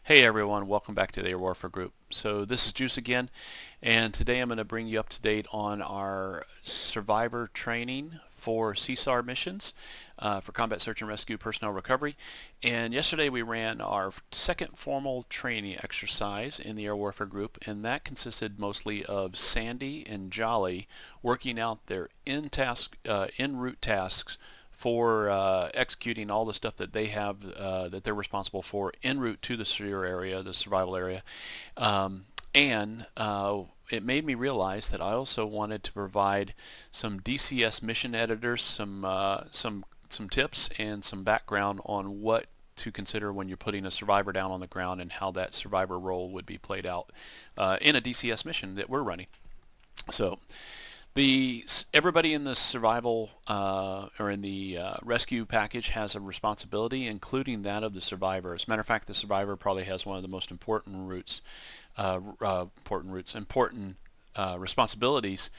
Hey everyone, welcome back to the Air Warfare Group. So this is Juice again, and today I'm going to bring you up to date on our survivor training for CSAR missions for combat search and rescue personnel recovery. And yesterday we ran our second formal training exercise in the Air Warfare Group, and that consisted mostly of Sandy and Jolly working out their en route tasks for executing all the stuff that they have that they're responsible for en route to the SEER area, the survival area. And it made me realize that I also wanted to provide some DCS mission editors some tips and some background on what to consider when you're putting a survivor down on the ground and how that survivor role would be played out in a DCS mission that we're running. So everybody in the survival or in the rescue package has a responsibility, including that of the survivor. As a matter of fact, the survivor probably has one of the most important responsibilities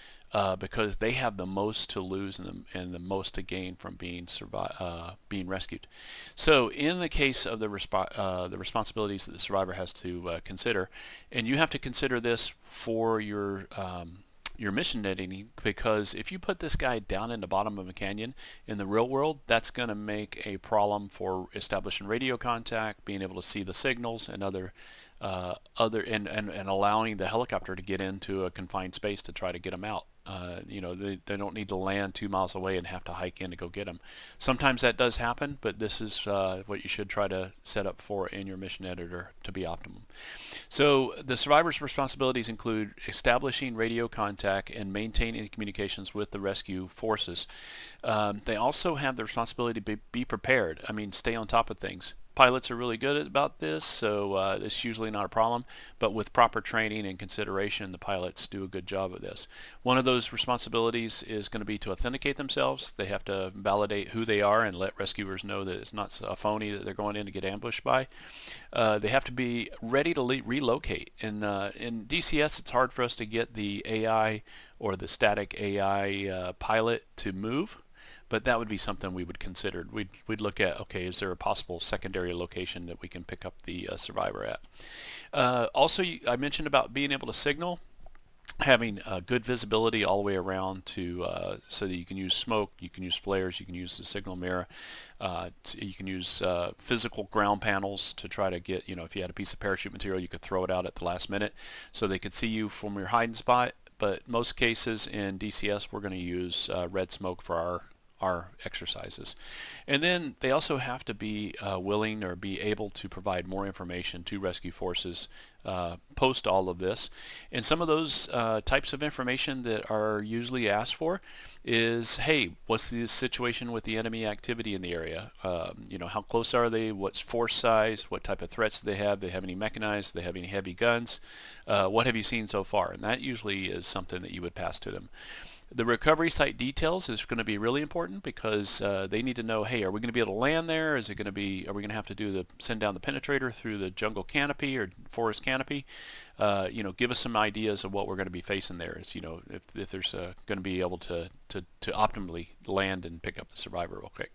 because they have the most to lose and the most to gain from being rescued. So in the case of the responsibilities that the survivor has to consider, and you have to consider this for your mission editing, because if you put this guy down in the bottom of a canyon in the real world, that's going to make a problem for establishing radio contact, being able to see the signals, and and allowing the helicopter to get into a confined space to try to get them out. They don't need to land 2 miles away and have to hike in to go get them. Sometimes that does happen, but this is what you should try to set up for in your mission editor to be optimum. So the survivor's responsibilities include establishing radio contact and maintaining communications with the rescue forces. They also have the responsibility to be prepared. I mean, stay on top of things. Pilots are really good about this, so it's usually not a problem, but with proper training and consideration, the pilots do a good job of this. One of those responsibilities is going to be to authenticate themselves. They have to validate who they are and let rescuers know that it's not a phony that they're going in to get ambushed by. They have to be ready to relocate. In DCS, it's hard for us to get the AI or the static AI pilot to move, but that would be something we would consider. We'd look at, okay, is there a possible secondary location that we can pick up the survivor at? Also, I mentioned about being able to signal, having good visibility all the way around so that you can use smoke, you can use flares, you can use the signal mirror, you can use physical ground panels to try to get, if you had a piece of parachute material, you could throw it out at the last minute so they could see you from your hiding spot. But most cases in DCS, we're going to use red smoke for our exercises. And then they also have to be willing or be able to provide more information to rescue forces post all of this. And some of those types of information that are usually asked for is, hey, what's the situation with the enemy activity in the area? How close are they? What's force size? What type of threats do they have? Do they have any mechanized? Do they have any heavy guns? What have you seen so far? And that usually is something that you would pass to them. The recovery site details is going to be really important because they need to know, hey, are we going to be able to land there? Are we going to have to send down the penetrator through the jungle canopy or forest canopy? Give us some ideas of what we're going to be facing there. If there's going to be able to optimally land and pick up the survivor real quick.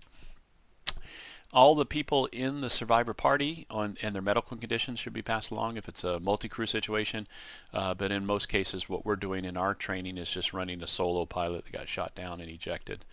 All the people in the survivor party and their medical conditions should be passed along if it's a multi-crew situation. But in most cases, what we're doing in our training is just running a solo pilot that got shot down and ejected.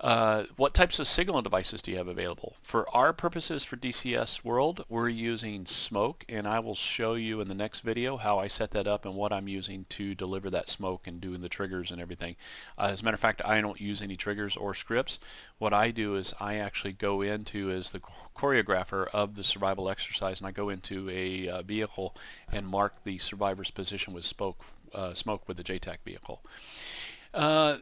What types of signal devices do you have available? For our purposes for DCS World, we're using smoke, and I will show you in the next video how I set that up and what I'm using to deliver that smoke and doing the triggers and everything. As a matter of fact, I don't use any triggers or scripts. What I do is I actually go into as the choreographer of the survival exercise, and I go into a vehicle and mark the survivor's position with smoke with the JTAC vehicle.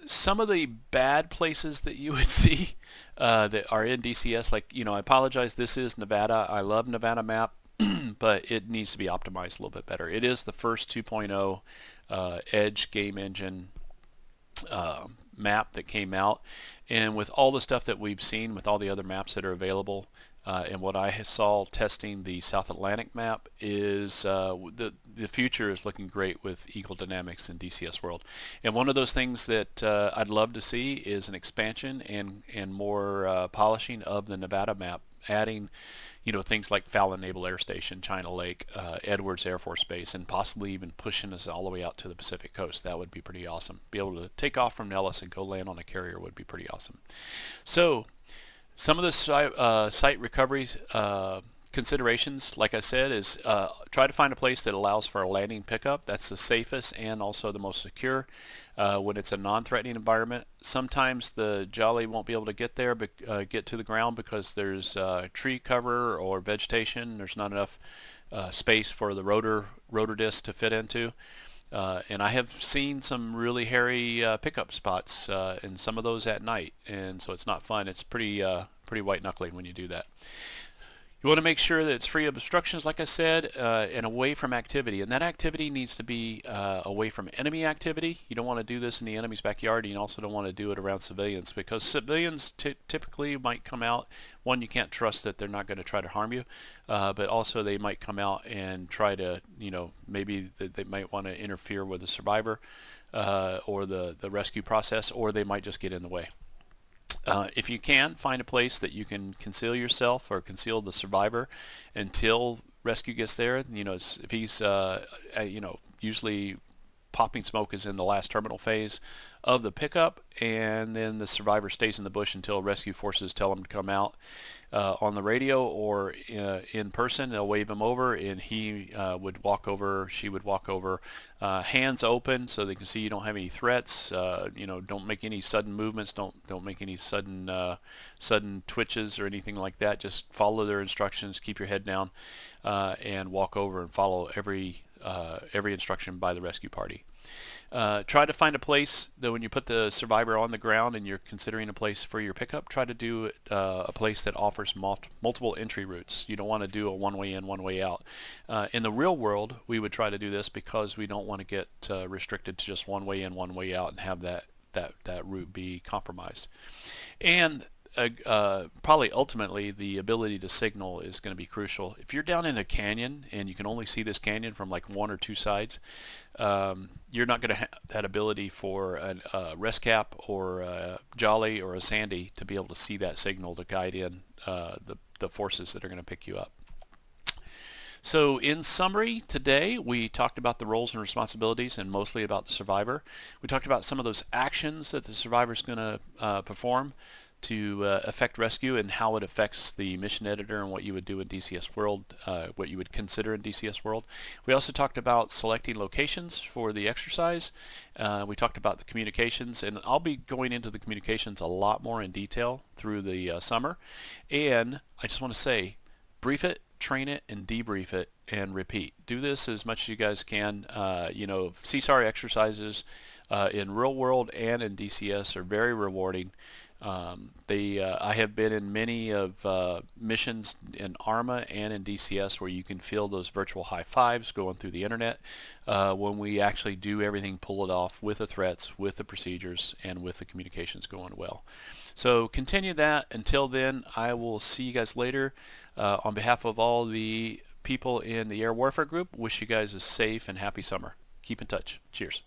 Some of the bad places that you would see that are in DCS, I apologize, this is Nevada. I love Nevada map, but it needs to be optimized a little bit better. It is the first 2.0 Edge game engine map that came out, and with all the stuff that we've seen with all the other maps that are available, and what I saw testing the South Atlantic map is the future is looking great with Eagle Dynamics in DCS World. And one of those things that I'd love to see is an expansion and more polishing of the Nevada map, adding you know, things like Fallon Naval Air Station, China Lake, Edwards Air Force Base, and possibly even pushing us all the way out to the Pacific Coast. That would be pretty awesome. Be able to take off from Nellis and go land on a carrier would be pretty awesome. So some of the site recovery considerations, like I said, is try to find a place that allows for a landing pickup. That's the safest and also the most secure when it's a non-threatening environment. Sometimes the Jolly won't be able to get there, get to the ground because there's tree cover or vegetation. There's not enough space for the rotor disc to fit into. And I have seen some really hairy pickup spots, and some of those at night, and so it's not fun. It's pretty white knuckling when you do that. You want to make sure that it's free of obstructions, like I said, and away from activity. And that activity needs to be away from enemy activity. You don't want to do this in the enemy's backyard. You also don't want to do it around civilians, because civilians typically might come out. One, you can't trust that they're not going to try to harm you, but also they might come out and try to, you know, maybe they might want to interfere with the survivor or the rescue process, or they might just get in the way. If you can, find a place that you can conceal yourself or conceal the survivor until rescue gets there. You know, if he's, you know, usually popping smoke is in the last terminal phase of the pickup, and then the survivor stays in the bush until rescue forces tell him to come out on the radio or in person. They'll wave him over, and he would walk over, she would walk over, hands open so they can see you don't have any threats. You know, don't make any sudden movements, don't make any sudden twitches or anything like that. Just follow their instructions, keep your head down, and walk over and follow every instruction by the rescue party. Try to find a place that when you put the survivor on the ground and you're considering a place for your pickup, try to do a place that offers multiple entry routes. You don't want to do a one-way in, one-way out. In the real world, we would try to do this because we don't want to get restricted to just one way in, one way out and have that route be compromised. And probably ultimately the ability to signal is going to be crucial. If you're down in a canyon and you can only see this canyon from like one or two sides, you're not going to have that ability for a ResCap or a Jolly or a Sandy to be able to see that signal to guide in the forces that are going to pick you up. So in summary, today we talked about the roles and responsibilities and mostly about the survivor. We talked about some of those actions that the survivor is going to perform to affect rescue and how it affects the mission editor and what you would do in DCS World, what you would consider in DCS World. We also talked about selecting locations for the exercise. We talked about the communications, and I'll be going into the communications a lot more in detail through the summer. And I just want to say, brief it, train it, and debrief it, and repeat. Do this as much as you guys can. You know, CSAR exercises in real world and in DCS are very rewarding. I have been in many of missions in ARMA and in DCS where you can feel those virtual high fives going through the internet when we actually do everything, pull it off with the threats, with the procedures, and with the communications going well. So continue that. Until then, I will see you guys later. On behalf of all the people in the Air Warfare Group, wish you guys a safe and happy summer. Keep in touch. Cheers.